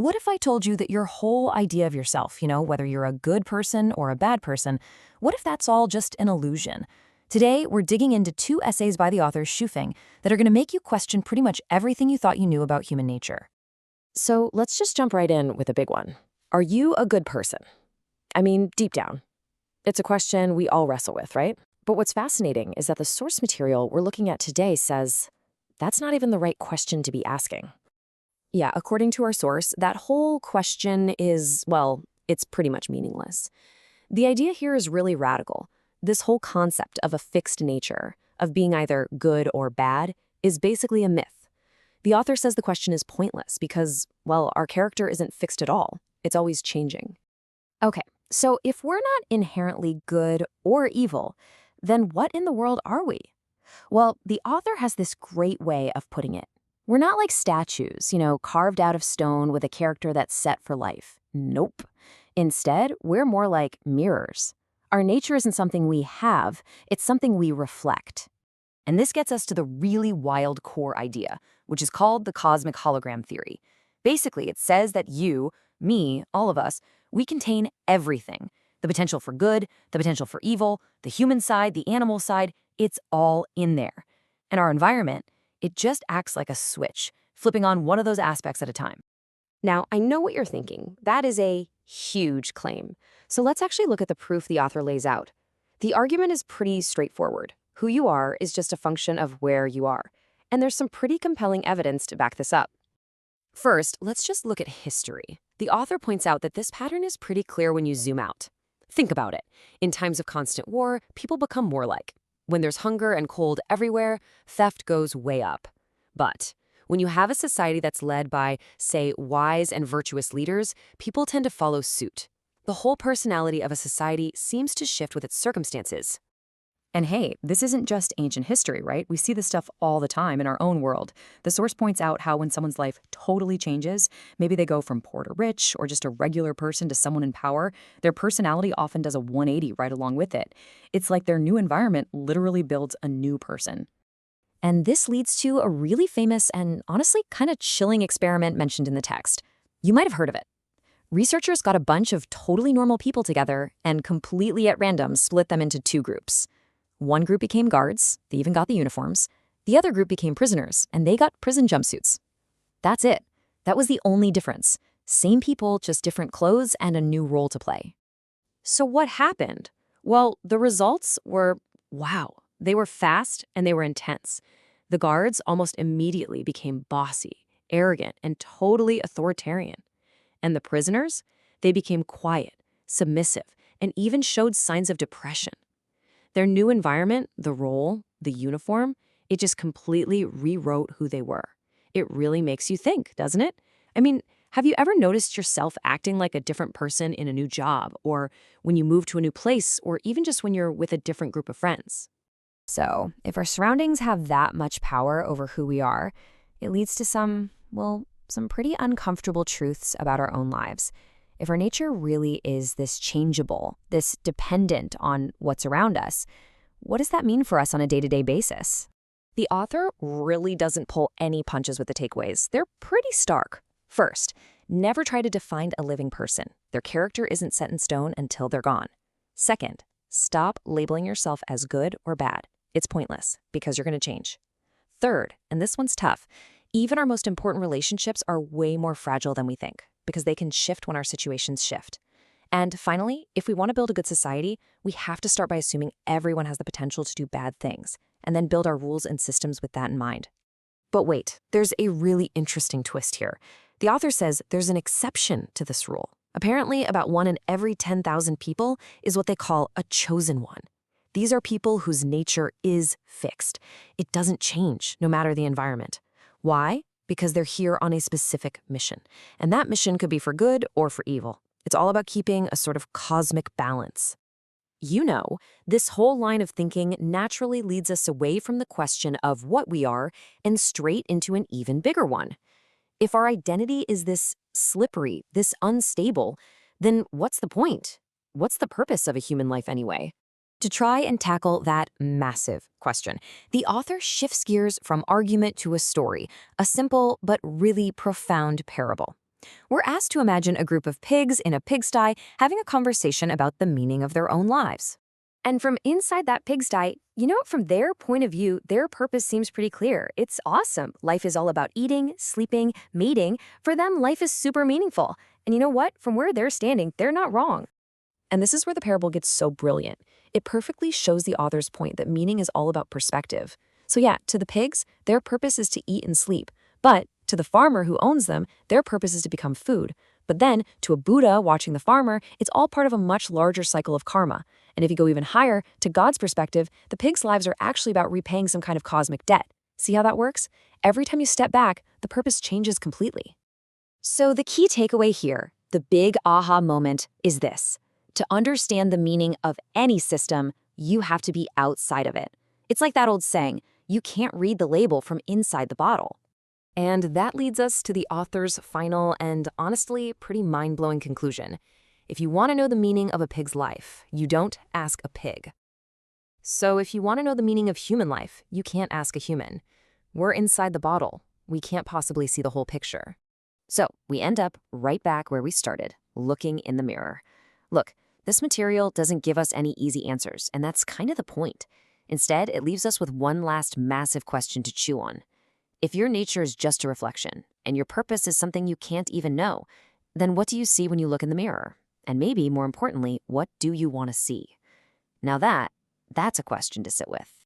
What if I told you that your whole idea of yourself, whether you're a good person or a bad person, what if that's all just an illusion? Today, we're digging into two essays by the author Xu Feng that are going to make you question pretty much everything you thought you knew about human nature. So let's just jump right in with a big one. Are you a good person? I mean, deep down. It's a question we all wrestle with, right? But what's fascinating is that the source material we're looking at today says that's not even the right question to be asking. Yeah, according to our source, that whole question is, well, it's pretty much meaningless. The idea here is really radical. This whole concept of a fixed nature, of being either good or bad, is basically a myth. The author says the question is pointless because, well, our character isn't fixed at all. It's always changing. Okay, so if we're not inherently good or evil, then what in the world are we? Well, the author has this great way of putting it. We're not like statues, carved out of stone with a character that's set for life. Nope. Instead, we're more like mirrors. Our nature isn't something we have, it's something we reflect. And this gets us to the really wild core idea, which is called the cosmic hologram theory. Basically, it says that you, me, all of us, we contain everything. The potential for good, the potential for evil, the human side, the animal side, it's all in there. And our environment, it just acts like a switch, flipping on one of those aspects at a time. Now, I know what you're thinking. That is a huge claim. So let's actually look at the proof the author lays out. The argument is pretty straightforward. Who you are is just a function of where you are. And there's some pretty compelling evidence to back this up. First, let's just look at history. The author points out that this pattern is pretty clear when you zoom out. Think about it. In times of constant war, people become warlike. When there's hunger and cold everywhere, theft goes way up. But when you have a society that's led by, say, wise and virtuous leaders, people tend to follow suit. The whole personality of a society seems to shift with its circumstances. And hey, this isn't just ancient history, right? We see this stuff all the time in our own world. The source points out how when someone's life totally changes, maybe they go from poor to rich or just a regular person to someone in power, their personality often does a 180 right along with it. It's like their new environment literally builds a new person. And this leads to a really famous and honestly kind of chilling experiment mentioned in the text. You might have heard of it. Researchers got a bunch of totally normal people together and completely at random split them into two groups. One group became guards, they even got the uniforms. The other group became prisoners, and they got prison jumpsuits. That's it. That was the only difference. Same people, just different clothes and a new role to play. So what happened? Well, the results were, wow. They were fast and they were intense. The guards almost immediately became bossy, arrogant, and totally authoritarian. And the prisoners? They became quiet, submissive, and even showed signs of depression. Their new environment, the role, the uniform, it just completely rewrote who they were. It really makes you think, doesn't it? I mean, have you ever noticed yourself acting like a different person in a new job, or when you move to a new place, or even just when you're with a different group of friends? So, if our surroundings have that much power over who we are, it leads to some pretty uncomfortable truths about our own lives. If our nature really is this changeable, this dependent on what's around us, what does that mean for us on a day-to-day basis? The author really doesn't pull any punches with the takeaways. They're pretty stark. First, never try to define a living person. Their character isn't set in stone until they're gone. Second, stop labeling yourself as good or bad. It's pointless because you're going to change. Third, and this one's tough, even our most important relationships are way more fragile than we think because they can shift when our situations shift. And finally, if we want to build a good society, we have to start by assuming everyone has the potential to do bad things and then build our rules and systems with that in mind. But wait, there's a really interesting twist here. The author says there's an exception to this rule. Apparently, about 1 in every 10,000 people is what they call a chosen one. These are people whose nature is fixed. It doesn't change, no matter the environment. Why? Because they're here on a specific mission. And that mission could be for good or for evil. It's all about keeping a sort of cosmic balance. You know, this whole line of thinking naturally leads us away from the question of what we are and straight into an even bigger one. If our identity is this slippery, this unstable, then what's the point? What's the purpose of a human life anyway? To try and tackle that massive question, the author shifts gears from argument to a story, a simple but really profound parable. We're asked to imagine a group of pigs in a pigsty having a conversation about the meaning of their own lives. And from inside that pigsty, from their point of view, their purpose seems pretty clear. It's awesome. Life is all about eating, sleeping, mating. For them, life is super meaningful. And you know what? From where they're standing, they're not wrong. And this is where the parable gets so brilliant. It perfectly shows the author's point that meaning is all about perspective. So yeah, to the pigs, their purpose is to eat and sleep. But to the farmer who owns them, their purpose is to become food. But then, to a Buddha watching the farmer, it's all part of a much larger cycle of karma. And if you go even higher, to God's perspective, the pigs' lives are actually about repaying some kind of cosmic debt. See how that works? Every time you step back, the purpose changes completely. So the key takeaway here, the big aha moment, is this. To understand the meaning of any system, you have to be outside of it. It's like that old saying, you can't read the label from inside the bottle. And that leads us to the author's final and honestly pretty mind-blowing conclusion. If you want to know the meaning of a pig's life, you don't ask a pig. So if you want to know the meaning of human life, you can't ask a human. We're inside the bottle. We can't possibly see the whole picture. So we end up right back where we started, looking in the mirror. Look, this material doesn't give us any easy answers, and that's kind of the point. Instead, it leaves us with one last massive question to chew on. If your nature is just a reflection, and your purpose is something you can't even know, then what do you see when you look in the mirror? And maybe, more importantly, what do you want to see? Now that's a question to sit with.